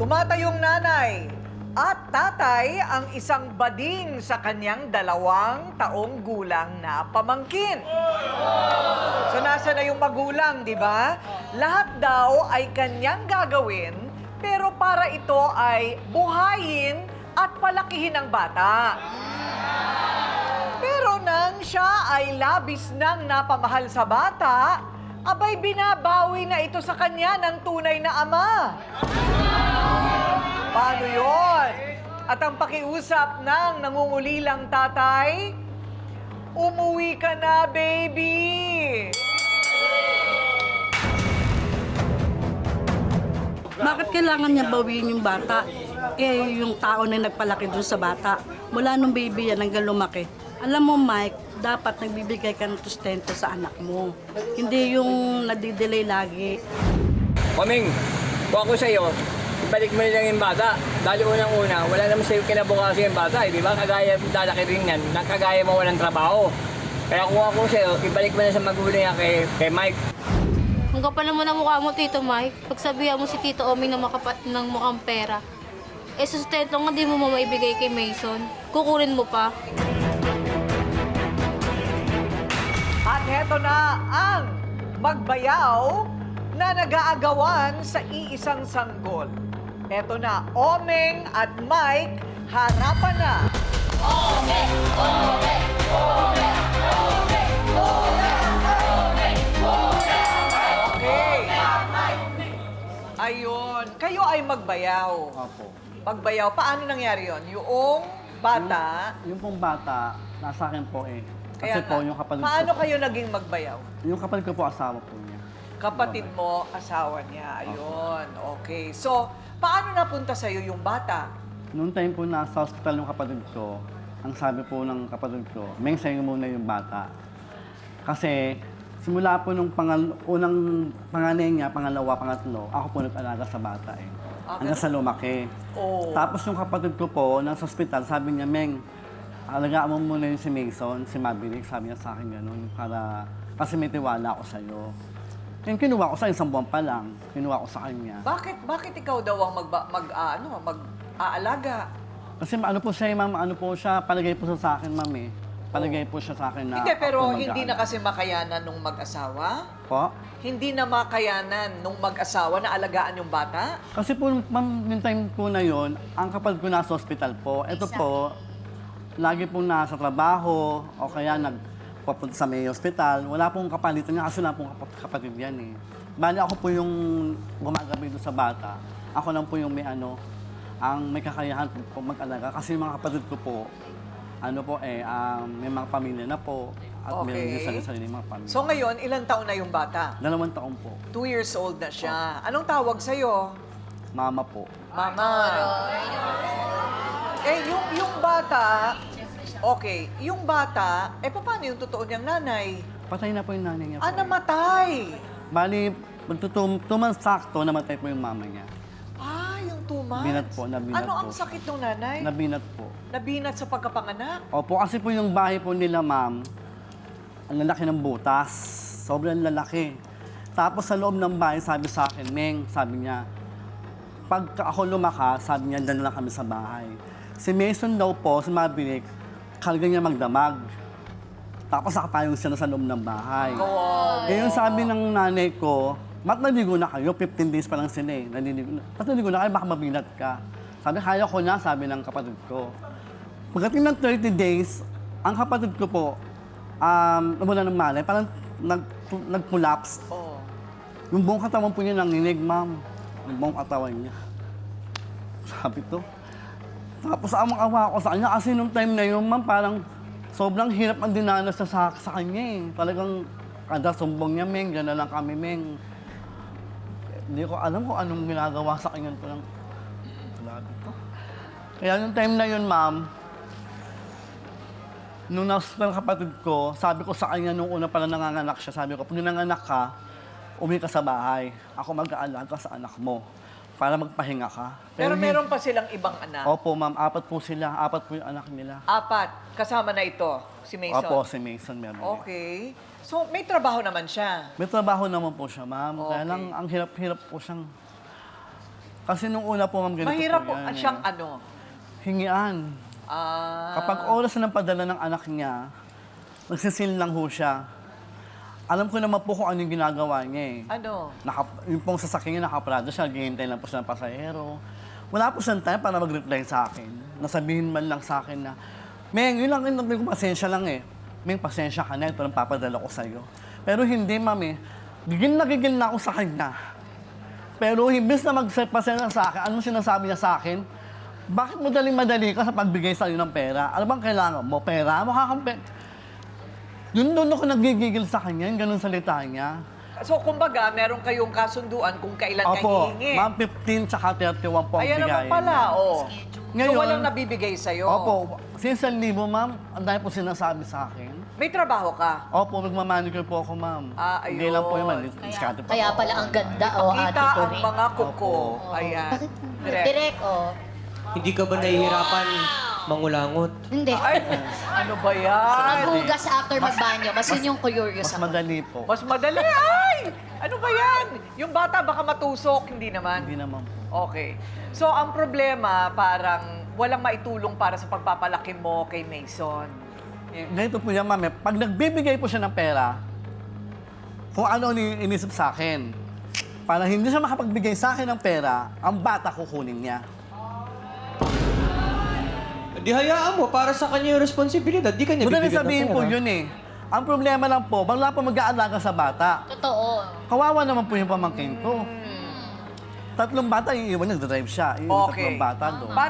Tumatayong nanay at tatay ang isang bading sa kanyang 2 taong gulang na pamangkin. So nasa na yung magulang, di ba? Lahat daw ay kanyang gagawin, pero para ito ay buhayin at palakihin ang bata. Pero nang siya ay labis nang napamahal sa bata, abay binabawi na ito sa kanya ng tunay na ama. Paano yon? At ang pakiusap ng nangungulilang tatay, umuwi ka na, baby! Bakit kailangan niya bawiin yung bata? Eh, yung tao na nagpalaki dun sa bata. Mula nung baby yan hanggang lumaki. Alam mo, Mike, dapat nagbibigay ka ng sustento sa anak mo. Hindi yung nadidelay lagi. Kaming, kung ako sa'yo, ibalik mo lang yung bata. Dahil unang-una, wala naman sa'yo kinabukasan yung bata. Di ba? Kagaya, lalaki rin yan, nakagaya mo walang trabaho. Kaya kung ako sa'yo, ibalik mo na sa magulang yan kay Mike. Ang kapal naman ang mukha mo, Tito Mike. Pagsabihan mo si Tito Oming ng mukhang pera. Eh, sustento nga di mo maibigay kay Mason. Kukunin mo pa. At heto na ang magbayaw na nag-aagawan sa iisang sanggol. Heto na, Omeng at Mike, harapan na. Okay. Ayun, kayo ay magbayaw. Opo. Magbayaw, paano nangyari yon? Yung bata, Yung pong bata, nasa akin po eh. Kasi kaya po nga, yung kapatid paano ko po. kayo naging magbayaw? Yung kapatid ko po asawa po niya. Kapatid mo, asawa niya. Ayun, okay. So, paano napunta sa'yo yung bata? Noong time po nasa hospital yung kapatid ko, ang sabi po ng kapatid ko, Meng, sa'yo muna yung bata. Kasi simula po nung unang panganay niya, pangalawa, pangatlo, ako po nag-alaga sa bata eh. Hanggang sa lumaki. Oh. Tapos yung kapatid ko po, nasa hospital, sabi niya, Meng, alagaan mo muna yung si Mason, si Maverick, sabi niya sa akin ganun, kasi may tiwala ako sa'yo. Yung kinuha ko sa isang buwan pa lang, kinuha ko sa kanya. Bakit ikaw daw ang mag-aalaga? Kasi ano po siya, ma'am, ano po siya, palagay po siya sa akin, ma'am eh. Palagay po siya sa akin na Hindi, pero ako hindi na mag-aalaga. kasi makayanan nung mag-asawa? Po? Hindi na makayanan nung mag-asawa na alagaan yung bata? Kasi po, ma'am, yung time po na yon, ang kapatid ko nasa hospital po. Ito po, lagi pong nasa trabaho, o kaya nagpapunta sa may hospital. Wala pong kapalitan niya kasi wala pong kapatid yan eh. Bali ako po yung gumagabi doon sa bata. Ako lang po yung may ang may kakayahan po mag-alaga. Kasi yung mga kapatid ko po, may mga pamilya na po. At meron din sarili mga pamilya. So ngayon, ilang taon na yung bata? 2 taon po. 2 years old na siya. Anong tawag sa'yo? Mama po. Mama. Yung bata, okay, yung bata, paano yung totoo niyang nanay? Patay na po yung nanay niya po. Namatay. Bali, magtutumang sakto, namatay po yung mama niya. Yung 2 months? Nabinat po, nabinat Ano ang po. sakit ng nanay? Nabinat po. Nabinat sa pagkapanganak? Opo, kasi po yung bahay po nila, ma'am, ang lalaki ng butas. Sobrang lalaki. Tapos sa loob ng bahay, sabi sa akin, Meng, sabi niya, pagka ako lumakas, sabi niya, dyan lang kami sa bahay. Si Mason daw po, si Maverick, karga niya magdamag. Tapos nakapayong siya na sa loob ng bahay. Eh yung sabi ng nanay ko, ba't naligo na kayo? 15 days pa lang sila eh. Ba't naligo na kayo? Baka mabinat ka. Sabi, kaya ko na, sabi ng kapatid ko. Pagdating ng 30 days, ang kapatid ko po, namula ng malay, parang nag-collapse. Oo. Yung buong katawan po niya nanginig, ma'am. Yung buong katawan niya. Sabi to. Tapos amang-awa ako sa kanya kasi nung time na yun, ma'am, parang sobrang hirap ang dinanas sa kanya eh. Talagang kada sumbong niya, Meng, gano'n lang kami, Meng. Hindi ko alam kung anong ginagawa sa kanya. Parang, grabe to. Kaya nung time na yun, ma'am, nung nasa kapatid ko, sabi ko sa kanya nung una pala nanganganak siya, sabi ko, pag nanganak ka, uwi ka sa bahay. Ako mag-aalaga sa anak mo para magpahinga ka. Pero meron pa silang ibang anak? Opo, ma'am. 4 po sila. 4 po yung anak nila. 4. Kasama na ito, si Mason? Opo, si Mason meron. Okay. So, may trabaho naman siya? May trabaho naman po siya, ma'am. Kaya Okay. lang, ang hirap-hirap po siyang Kasi nung una po, ma'am, ganito Mahirap po po yan. siyang ano. Hingian. Ah, Kapag oras na ng padala ng anak niya, nagsisil lang ho siya. Alam ko naman po kung ano yung ginagawa niya eh. ano? Yung pong sasakyan niya nakaprado siya, ghihintay lang po siya ng pasahero. Wala po siyang time para mag-reply sa akin. Nasabihin man lang sa akin na, Meng, yun lang, yun, pasensya lang eh. Meng, pasensya ka na, ito lang papadala ko sa'yo. Pero hindi, ma'am eh. Gigil na ako sa kanya. Pero imbes na magpasensya sa akin, anong sinasabi niya sa akin? Bakit madali ka sa pagbigay sa'yo ng pera? Ano bang kailangan mo? Pera? Doon ako nagigigil sa kanya, yung ganun salita niya. So, kumbaga, meron kayong kasunduan kung kailan kayo Opo, hihingi. ma'am, 15 tsaka 31 po ang Ayan naman bigayin pala, niya. oh. Ngayon- So, walang nabibigay sa'yo. Opo, since 1,000, ma'am, ang dami po sinasabi sa akin. May trabaho ka. Opo, magmamanicure po ako, ma'am. Ah, Hindi lang po ayun. yun, diskarte pa Kaya ako. pala ang ganda, oh, Kita ate ko ang rin. mga kuko. Ayan. Direct. Direk, oh. Hindi ka ba nahihirapan mangulangot? Hindi. Ay, ano ba yan? Maghugas after magbanyo. Mas yun yung curious Mas ako. madali po. Mas madali. Ay! Ano ba yan? Yung bata baka matusok, hindi naman. Hindi naman po. Okay. So, ang problema, parang walang maitulong para sa pagpapalaki mo kay Mason. Ganito po yan, ma'am. Pag nagbibigay po siya ng pera, kung ano inisip sa akin, para hindi siya makapagbigay sa akin ng pera, ang bata kukunin niya. Di hayaan mo, para sa kanya yung responsibilidad. Di kanya Madaling bibigyan ng sabihin pera. po yun eh. Ang problema lang po, wala po mag-aalaga sa bata. Totoo. Kawawa naman po yung pamangkin ko. 3 bata, iiwan, nag-drive siya. Yung Okay. 3 bata doon. Para